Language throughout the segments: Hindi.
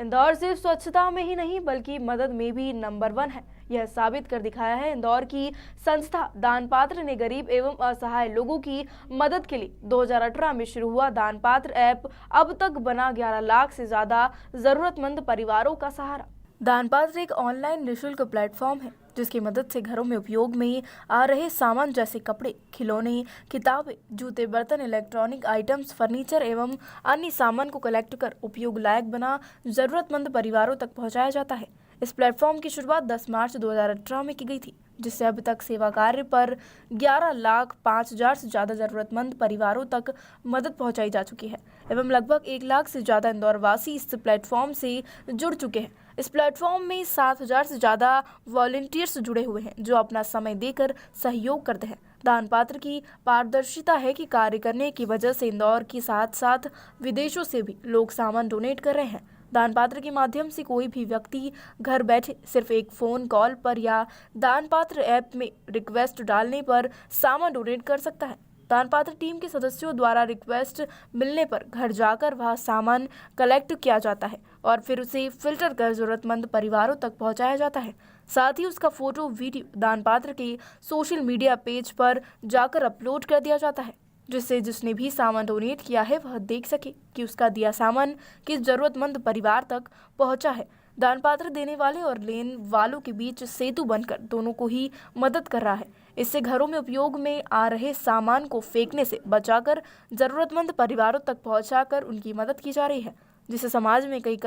इंदौर सिर्फ स्वच्छता में ही नहीं बल्कि मदद में भी नंबर 1 है। यह साबित कर दिखाया है इंदौर की संस्था दान पात्र ने गरीब एवं असहाय लोगों की मदद के लिए 2018 में शुरू हुआ दान पात्र ऐप अब तक बना 11 लाख से ज्यादा जरूरतमंद परिवारों का सहारा। दान पात्र एक ऑनलाइन निःशुल्क प्लेटफॉर्म है जिसकी मदद से घरों में उपयोग में आ रहे सामान जैसे कपड़े, खिलौने, किताबें, जूते, बर्तन, इलेक्ट्रॉनिक आइटम्स, फर्नीचर एवं अन्य सामान को कलेक्ट कर उपयोग लायक बना जरूरतमंद परिवारों तक पहुंचाया जाता है। इस प्लेटफॉर्म की शुरुआत 10 मार्च 2018 में की गई थी, जिससे अब तक सेवा कार्य पर 11,05,000 से ज़्यादा ज़रूरतमंद परिवारों तक मदद पहुंचाई जा चुकी है एवं लगभग 1 लाख से ज़्यादा इंदौर वासी इस प्लेटफॉर्म से जुड़ चुके हैं। इस प्लेटफॉर्म में 7,000 से ज़्यादा वॉलंटियर्स जुड़े हुए हैं जो अपना समय देकर सहयोग करते हैं। दान पात्र की पारदर्शिता है कि कार्य करने की वजह से इंदौर के साथ साथ विदेशों से भी लोग सामान डोनेट कर रहे हैं। दान पात्र के माध्यम से कोई भी व्यक्ति घर बैठे सिर्फ एक फ़ोन कॉल पर या दान पात्र ऐप में रिक्वेस्ट डालने पर सामान डोनेट कर सकता है। दान पात्र टीम के सदस्यों द्वारा रिक्वेस्ट मिलने पर घर जाकर वह सामान कलेक्ट किया जाता है और फिर उसे फिल्टर कर जरूरतमंद परिवारों तक पहुंचाया जाता है। साथ ही उसका फोटो, वीडियो दान पात्र के सोशल मीडिया पेज पर जाकर अपलोड कर दिया जाता है, जिससे जिसने भी सामान डोनेट किया है वह देख सके कि उसका दिया सामान किस जरूरतमंद परिवार तक पहुंचा है। दान पात्र देने वाले और लेने वालों के बीच सेतु बनकर दोनों को ही मदद कर रहा है। इससे घरों में उपयोग में आ रहे सामान को फेंकने से बचाकर जरूरतमंद परिवारों तक पहुंचाकर उनकी मदद की जा रही है, जिससे समाज में कई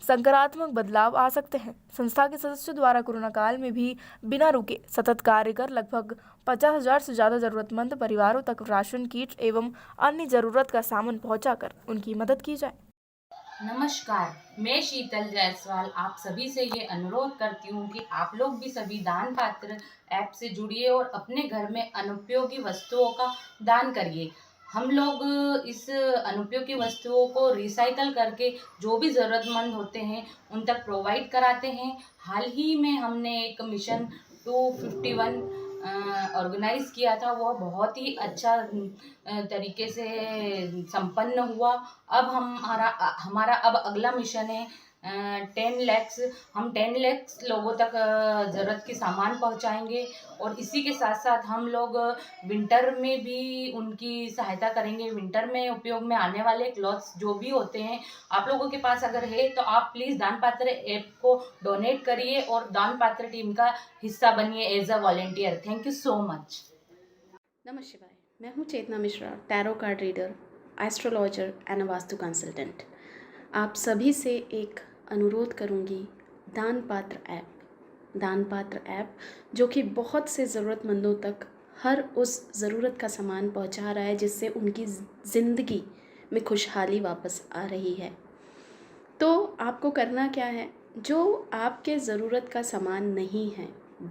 सकारात्मक बदलाव आ सकते हैं। संस्था के सदस्यों द्वारा कोरोना काल में भी बिना रुके सतत कार्य कर लगभग 50,000 से ज़्यादा ज़रूरतमंद परिवारों तक राशन किट एवं अन्य ज़रूरत का सामान पहुंचाकर उनकी मदद की जाए। नमस्कार, मैं शीतल जायसवाल आप सभी से ये अनुरोध करती हूँ कि आप लोग भी सभी दान पात्र ऐप से जुड़िए और अपने घर में अनुपयोगी वस्तुओं का दान करिए। हम लोग इस अनुपयोगी वस्तुओं को रिसाइकल करके जो भी ज़रूरतमंद होते हैं उन तक प्रोवाइड कराते हैं। हाल ही में हमने एक मिशन 251 ऑर्गेनाइज किया था, वह बहुत ही अच्छा तरीके से संपन्न हुआ। अब हमारा अब अगला मिशन है 10 लैक्स। हम 10 लैक्स लोगों तक ज़रूरत की सामान पहुंचाएंगे और इसी के साथ साथ हम लोग विंटर में भी उनकी सहायता करेंगे। विंटर में उपयोग में आने वाले क्लॉथ्स जो भी होते हैं, आप लोगों के पास अगर है तो आप प्लीज़ दान पात्र ऐप को डोनेट करिए और दान पात्र टीम का हिस्सा बनिए as a volunteer. Thank you so much. नमः शिवाय। मैं हूँ चेतना Mishra, tarot card reader, astrologer and vastu consultant. आप सभी से एक अनुरोध करूँगी, दान पात्र ऐप जो कि बहुत से ज़रूरतमंदों तक हर उस ज़रूरत का सामान पहुँचा रहा है जिससे उनकी ज़िंदगी में खुशहाली वापस आ रही है। तो आपको करना क्या है, जो आपके ज़रूरत का सामान नहीं है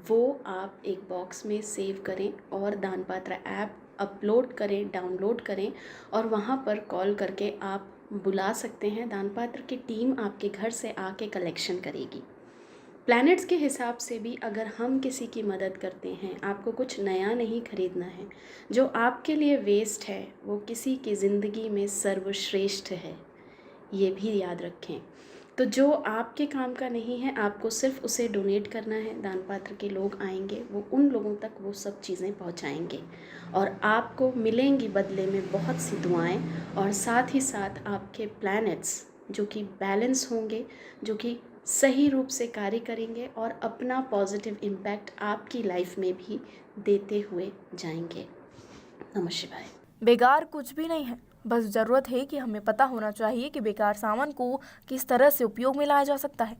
वो आप एक बॉक्स में सेव करें और दान पात्र ऐप अपलोड करें, डाउनलोड करें और वहाँ पर कॉल करके आप बुला सकते हैं। दान पात्र की टीम आपके घर से आके कलेक्शन करेगी। प्लैनेट्स के हिसाब से भी अगर हम किसी की मदद करते हैं, आपको कुछ नया नहीं खरीदना है, जो आपके लिए वेस्ट है वो किसी की ज़िंदगी में सर्वश्रेष्ठ है, ये भी याद रखें। तो जो आपके काम का नहीं है आपको सिर्फ उसे डोनेट करना है। दान पात्र के लोग आएंगे, वो उन लोगों तक वो सब चीज़ें पहुंचाएंगे और आपको मिलेंगी बदले में बहुत सी दुआएं और साथ ही साथ आपके प्लैनेट्स जो कि बैलेंस होंगे, जो कि सही रूप से कार्य करेंगे और अपना पॉजिटिव इम्पैक्ट आपकी लाइफ में भी देते हुए जाएंगे। नमः शिवाय। बेकार कुछ भी नहीं है, बस ज़रूरत है कि हमें पता होना चाहिए कि बेकार सामान को किस तरह से उपयोग में लाया जा सकता है।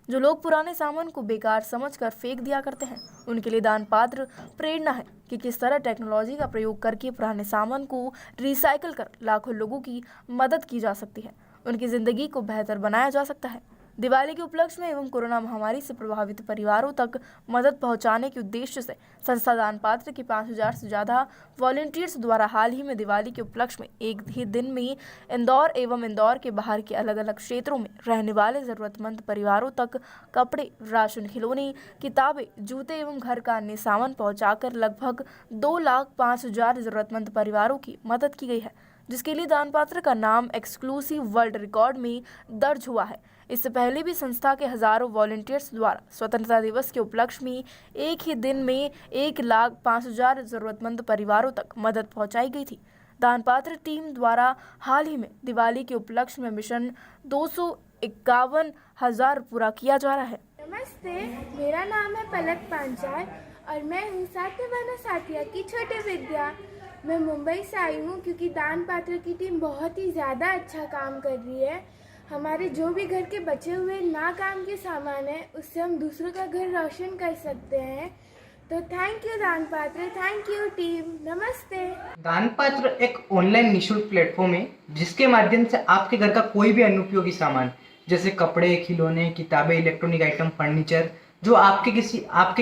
जो लोग पुराने सामान को बेकार समझकर फेंक दिया करते हैं, उनके लिए दान पात्र प्रेरणा है कि किस तरह टेक्नोलॉजी का प्रयोग करके पुराने सामान को रिसाइकल कर लाखों लोगों की मदद की जा सकती है, उनकी ज़िंदगी को बेहतर बनाया जा सकता है। दिवाली के उपलक्ष्य में एवं कोरोना महामारी से प्रभावित परिवारों तक मदद पहुंचाने के उद्देश्य से संस्था दान पात्र के 5,000 से ज़्यादा वॉलंटियर्स द्वारा हाल ही में दिवाली के उपलक्ष्य में एक ही दिन में इंदौर एवं इंदौर के बाहर के अलग अलग क्षेत्रों में रहने वाले ज़रूरतमंद परिवारों तक कपड़े, राशन, खिलौने, किताबें, जूते एवं घर का अन्य सामान पहुँचाकर लगभग 2,05,000 ज़रूरतमंद परिवारों की मदद की गई है, जिसके लिए दान पात्र का नाम एक्सक्लूसिव वर्ल्ड रिकॉर्ड में दर्ज हुआ है। इससे पहले भी संस्था के हजारों वॉलंटियर्स द्वारा स्वतंत्रता दिवस के उपलक्ष्य में एक ही दिन में 1,05,000 जरूरतमंद परिवारों तक मदद पहुंचाई गई थी। दान पात्र टीम द्वारा हाल ही में दिवाली के उपलक्ष्य में मिशन 251,000 पूरा किया जा रहा है। नमस्ते, मेरा नाम है पलक पांचाल और मैं हूँ सात्यवाना साथिया की छोटी विद्या। मैं मुंबई से आई हूँ क्योंकि दान पात्र की टीम बहुत ही ज़्यादा अच्छा काम कर रही है। हमारे जो भी घर के बचे हुए ना काम के सामान है उससे हम दूसरों का घर रोशन कर सकते हैं। तो थैंक यू दान पात्र, थैंक यू टीम, नमस्ते। दान पात्र एक ऑनलाइन निःशुल्क प्लेटफॉर्म है जिसके माध्यम से आपके घर का कोई भी अनुपयोगी सामान जैसे कपड़े, खिलौने, किताबें, इलेक्ट्रॉनिक आइटम, फर्नीचर जो आपके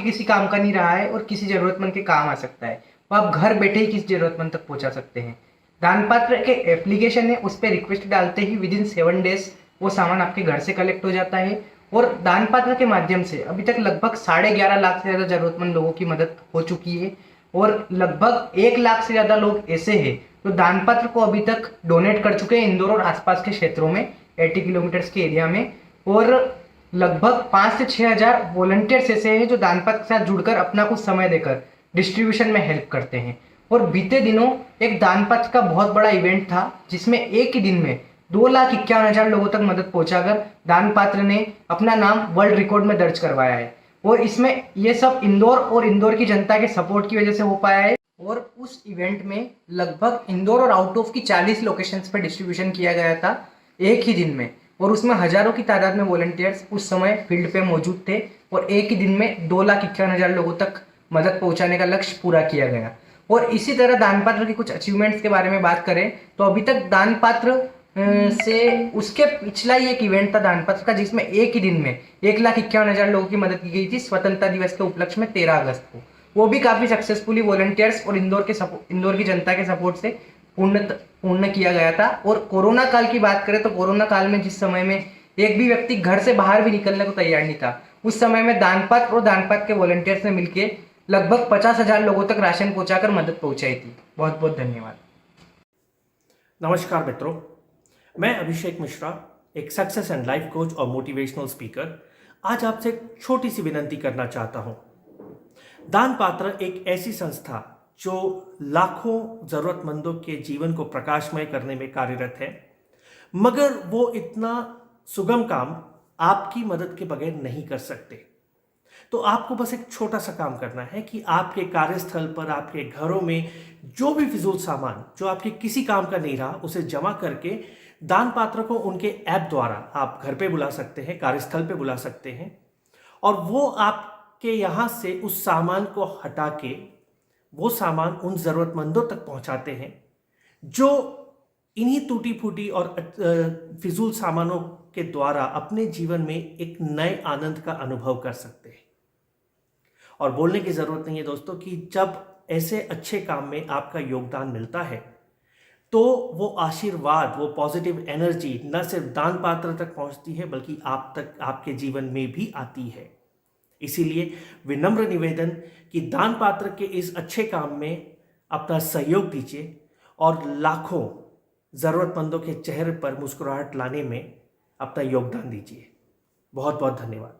किसी काम का नहीं रहा है और किसी जरूरतमंद के काम आ सकता है, वो आप घर बैठे ही किसी जरूरतमंद तक पहुंचा सकते हैं। दान पात्र के एप्लीकेशन है, उस पर रिक्वेस्ट डालते ही विदिन 7 डेज वो सामान आपके घर से कलेक्ट हो जाता है। और दान पात्र के माध्यम से अभी तक लगभग 11.5 लाख से ज़्यादा जरूरतमंद लोगों की मदद हो चुकी है और लगभग 1 लाख से ज़्यादा लोग ऐसे हैं जो दान पात्र को अभी तक डोनेट कर चुके हैं इंदौर और आसपास के क्षेत्रों में 80 किलोमीटर्स के एरिया में। और लगभग 5 से 6 हज़ार वॉलंटियर्स ऐसे हैं जो दान पात्र के साथ जुड़कर अपना कुछ समय देकर डिस्ट्रीब्यूशन में हेल्प करते हैं। और बीते दिनों एक दान पात्र का बहुत बड़ा इवेंट था जिसमें एक ही दिन में 2,51,000 लोगों तक मदद पहुंचाकर दान पात्र ने अपना नाम वर्ल्ड रिकॉर्ड में दर्ज करवाया है। और इसमें ये सब इंदौर और इंदौर की जनता के सपोर्ट की वजह से हो पाया है। और उस इवेंट में लगभग इंदौर और आउट ऑफ की 40 लोकेशंस पर डिस्ट्रीब्यूशन किया गया था एक ही दिन में। और उसमें हजारों की तादाद में वॉलंटियर्स उस समय फील्ड पे मौजूद थे और एक ही दिन में 2,51,000 लोगों तक मदद पहुंचाने का लक्ष्य पूरा किया गया। और इसी तरह दान पात्र की कुछ अचीवमेंट्स के बारे में बात करें तो अभी तक दान पात्र से उसके पिछला ही एक इवेंट था दान पात्र का जिसमें एक ही दिन में 1,51,000 लोगों की मदद की गई थी स्वतंत्रता दिवस के उपलक्ष्य में 13 अगस्त को। वो भी काफ़ी सक्सेसफुली वॉलंटियर्स और इंदौर की जनता के सपोर्ट से पूर्ण किया गया था। और कोरोना काल की बात करें तो कोरोना काल में जिस समय में एक भी व्यक्ति घर से बाहर भी निकलने को तैयार नहीं था, उस समय में दान पात्र और दान पात्र के वॉलंटियर्स ने मिलकर लगभग 50,000 लोगों तक राशन पहुंचाकर मदद पहुंचाई थी। बहुत बहुत धन्यवाद। नमस्कार मित्रों, मैं अभिषेक मिश्रा, एक सक्सेस एंड लाइफ कोच और मोटिवेशनल स्पीकर, आज आपसे एक छोटी सी विनती करना चाहता हूं। दान पात्र एक ऐसी संस्था जो लाखों जरूरतमंदों के जीवन को प्रकाशमय करने में कार्यरत है, मगर वो इतना सुगम काम आपकी मदद के बगैर नहीं कर सकते। तो आपको बस एक छोटा सा काम करना है कि आपके कार्यस्थल पर, आपके घरों में जो भी फिजूल सामान जो आपके किसी काम का नहीं रहा उसे जमा करके दान पात्र को उनके ऐप द्वारा आप घर पे बुला सकते हैं, कार्यस्थल पे बुला सकते हैं और वो आपके यहाँ से उस सामान को हटा के वो सामान उन ज़रूरतमंदों तक पहुँचाते हैं जो इन्हीं टूटी फूटी और फिजूल सामानों के द्वारा अपने जीवन में एक नए आनंद का अनुभव कर सकते हैं। और बोलने की ज़रूरत नहीं है दोस्तों कि जब ऐसे अच्छे काम में आपका योगदान मिलता है तो वो आशीर्वाद, वो पॉजिटिव एनर्जी न सिर्फ दान पात्र तक पहुंचती है बल्कि आप तक, आपके जीवन में भी आती है। इसीलिए विनम्र निवेदन कि दान पात्र के इस अच्छे काम में अपना सहयोग दीजिए और लाखों ज़रूरतमंदों के चेहरे पर मुस्कुराहट लाने में अपना योगदान दीजिए। बहुत बहुत धन्यवाद।